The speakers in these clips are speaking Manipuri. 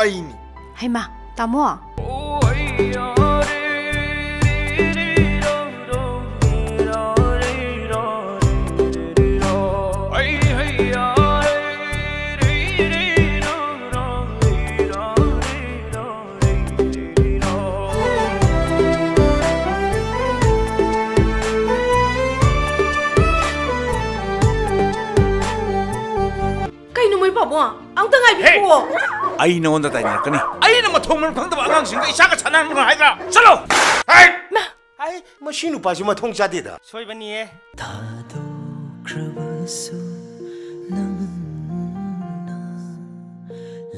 ꯑꯩꯅꯤ ꯍꯩꯃꯥ ꯇꯥꯃꯣ ꯑꯝꯇ ꯉꯥꯏꯕꯤꯈꯣ ꯑꯩ ꯅꯉꯣꯟꯗ ꯇꯥꯏꯅꯔꯛꯀꯅꯤ ꯑꯩꯅ ꯃꯊꯣꯡ ꯃꯔꯝ ꯈꯪꯗꯕ ꯑꯉꯥꯡꯁꯤꯡꯒ ꯏꯆꯥꯒ ꯁꯥꯟꯅꯍꯟꯒꯅꯨ ꯍꯥꯏꯗ꯭ꯔꯥ ꯆꯠꯂꯣ ꯍꯥꯏ ꯃꯁꯤ ꯅꯨꯄꯥꯁꯤ ꯃꯊꯣꯡ ꯆꯥꯗꯦꯗ ꯁꯣꯏꯕꯅꯤꯌꯦ ꯊꯥꯗꯣꯛꯈ꯭ꯔꯕꯁꯨ ꯅꯪꯅ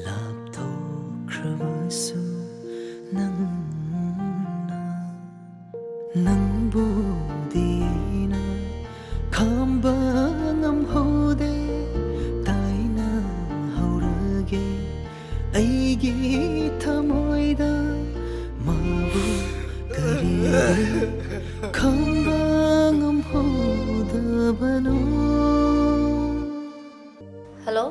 ꯂꯥꯞꯊꯣꯛꯈ꯭ꯔꯕꯁꯨ ꯅꯪꯅ ꯅꯪꯕꯨꯗꯤ ꯑꯩꯅ ꯈꯥꯝꯕ ꯉꯝꯍꯧꯗꯦ ꯑꯩꯒꯤ ꯊꯃꯣꯏꯗ ꯃꯥꯕꯨ ꯀꯔꯤꯒꯤ ꯈꯪꯕ ꯉꯝꯍꯧꯗꯕꯅꯣ ꯍꯜꯂꯣ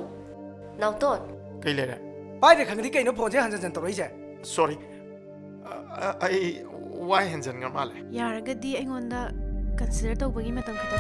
ꯅꯥꯎꯇꯣꯟ ꯀꯩ ꯂꯩꯔꯦ ꯄꯥꯏꯗꯦ ꯈꯪꯗꯤ ꯀꯩꯅꯣ ꯐꯣꯟꯁꯦ ꯍꯟꯖꯟ ꯇꯧꯔꯛꯏꯁꯦ ꯁꯣꯔꯤ ꯑꯩ ꯋꯥꯏ ꯍꯦꯟꯖꯟꯈ꯭ꯔ ꯃꯥꯜꯂꯦ ꯌꯥꯔꯒꯗꯤ ꯑꯩꯉꯣꯟꯗ ꯀꯟꯁꯤꯗꯔ ꯇꯧꯕꯒꯤ ꯃꯇꯝ ꯈꯤꯇ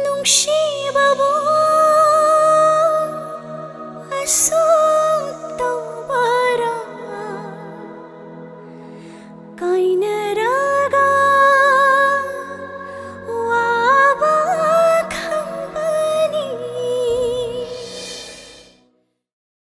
nungshibabo aso